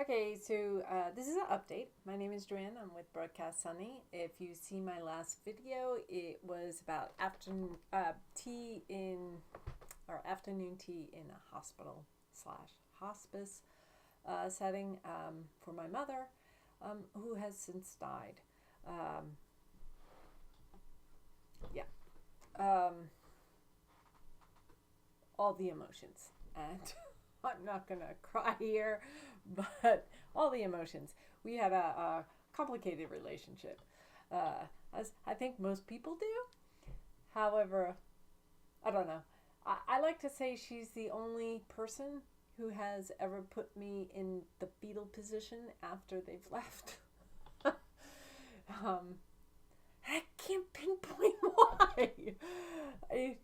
Okay, so this is an update. My name is Joanne. I'm with Broadcast Sunny. If you see my last video, it was about afternoon tea in or afternoon tea in a hospital slash hospice setting for my mother, who has since died. Um, yeah, um, all the emotions, and I'm not gonna cry here, but all the emotions. We had a complicated relationship, as I think most people do. However, I don't know. I like to say she's the only person who has ever put me in the fetal position after they've left. um, I can't pinpoint why. I,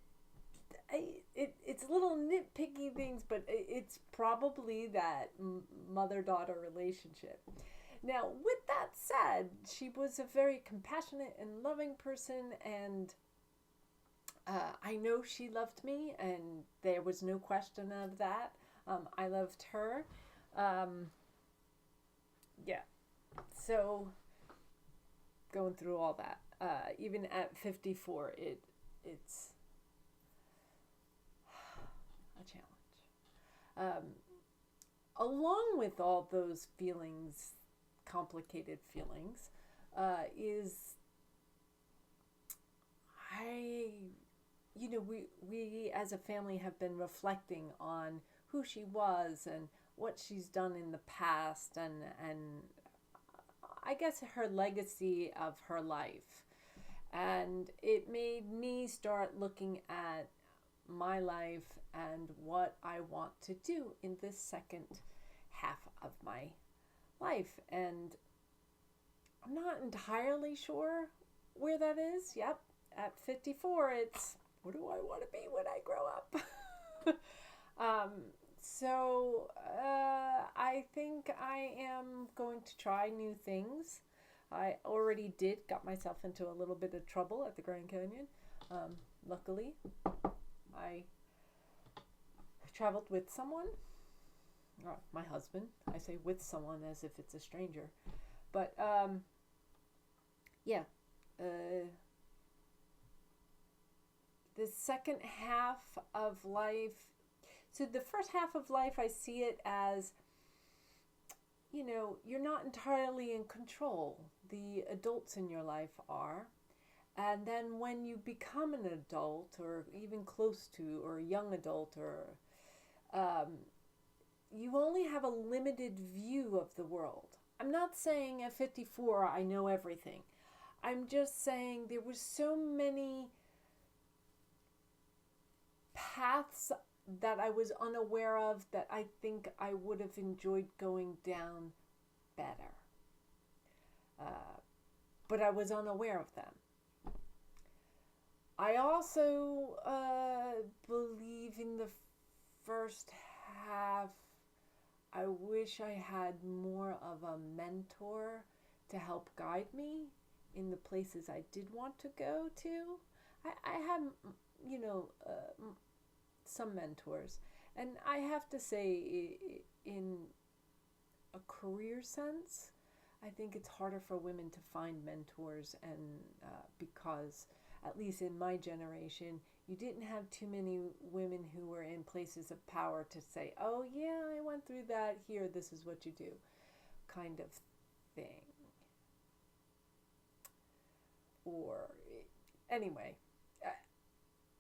it's little nitpicky things, but it's probably that mother-daughter relationship. Now, with that said, she was a very compassionate and loving person, and I know she loved me, and there was no question of that. I loved her. Um, yeah. So going through all that, even at 54, it's a challenge. Along with all those feelings, complicated feelings, is I, we as a family have been reflecting on who she was and what she's done in the past, and I guess her legacy of her life. And it made me start looking at my life and what I want to do in this second half of my life. And I'm not entirely sure where that is. Yep, at 54, it's what do I want to be when I grow up? um, I think I am going to try new things. I already got myself into a little bit of trouble at the Grand Canyon. Luckily, I traveled with someone, my husband. I say with someone as if it's a stranger. But yeah, the second half of life. So the first half of life, I see it as, you're not entirely in control. The adults in your life are. And then when you become an adult, or even close to, or a young adult, or you only have a limited view of the world. I'm not saying at 54 I know everything. I'm just saying there were so many paths that I was unaware of that I think I would have enjoyed going down better. But I was unaware of them. I also believe in the first half, I wish I had more of a mentor to help guide me in the places I did want to go to. I have, some mentors. And I have to say, in a career sense, I think it's harder for women to find mentors, and because, at least in my generation, you didn't have too many women who were in places of power to say, oh, yeah, I went through that. Here, this is what you do, kind of thing. Or, anyway,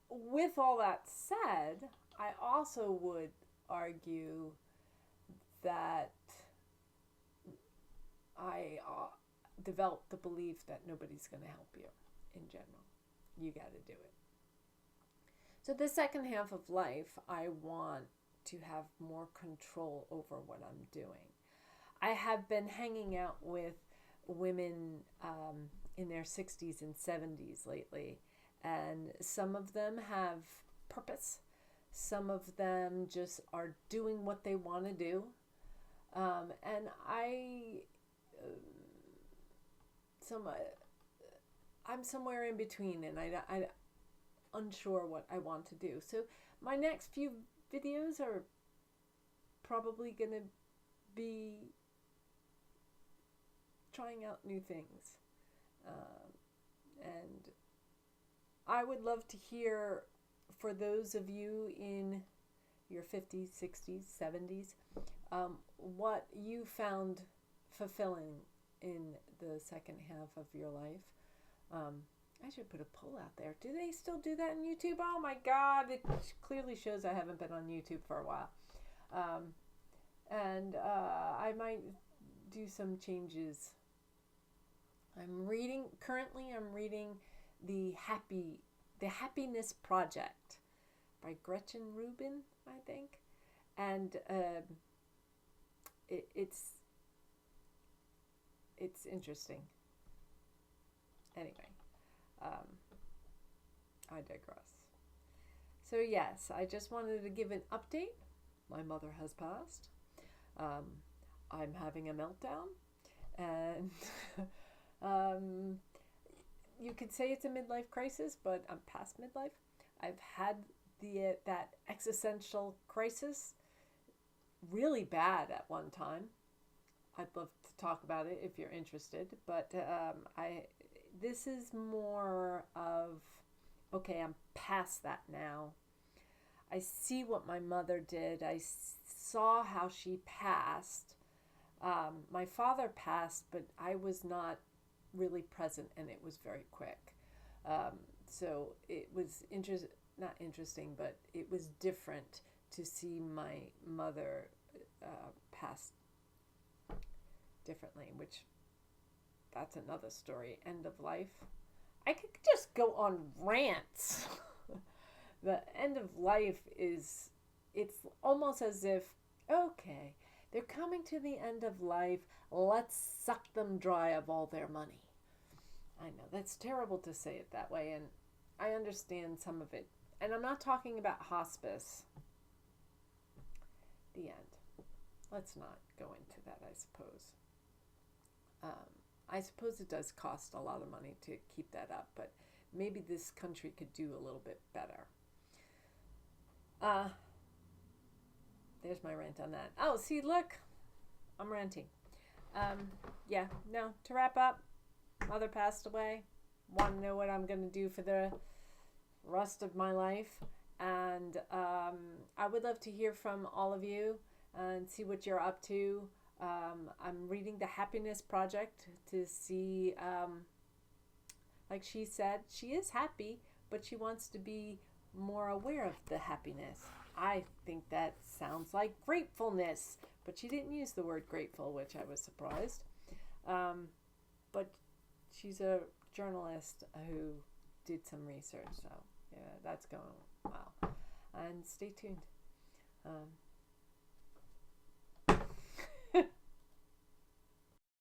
with all that said, I also would argue that I developed the belief that nobody's going to help you in general. You got to do it. So the second half of life, I want to have more control over what I'm doing. I have been hanging out with women in their 60s and 70s lately, and some of them have purpose. Some of them just are doing what they want to do. And some, I'm somewhere in between, and I'm unsure what I want to do. So my next few videos are probably going to be trying out new things. And I would love to hear, for those of you in your 50s, 60s, 70s, what you found fulfilling in the second half of your life. I should put a poll out there. Do they still do that on YouTube? Oh my God, it clearly shows I haven't been on YouTube for a while. And I might do some changes. Currently I'm reading The Happiness Project by Gretchen Rubin, I think. And it's interesting. Anyway, I digress. So yes, I just wanted to give an update. My mother has passed. I'm having a meltdown, and you could say it's a midlife crisis, but I'm past midlife. I've had that existential crisis really bad at one time. I'd love to talk about it if you're interested, but this is more of, okay, I'm past that now. I see what my mother did. I saw how she passed. My father passed, but I was not really present, and it was very quick. So it was not interesting, but it was different to see my mother pass differently, which that's another story. End of life. I could just go on rants. The end of life it's almost as if, okay, they're coming to the end of life, let's suck them dry of all their money. I know, that's terrible to say it that way, and I understand some of it. And I'm not talking about hospice. The end. Let's not go into that, I suppose. I suppose it does cost a lot of money to keep that up, but maybe this country could do a little bit better. There's my rant on that. Oh, see, look, I'm ranting. To wrap up, mother passed away. Want to know what I'm going to do for the rest of my life. And I would love to hear from all of you and see what you're up to. I'm reading The Happiness Project to see, like she said, she is happy, but she wants to be more aware of the happiness. I think that sounds like gratefulness, but she didn't use the word grateful, which I was surprised. But she's a journalist who did some research, so yeah, that's going well. And stay tuned.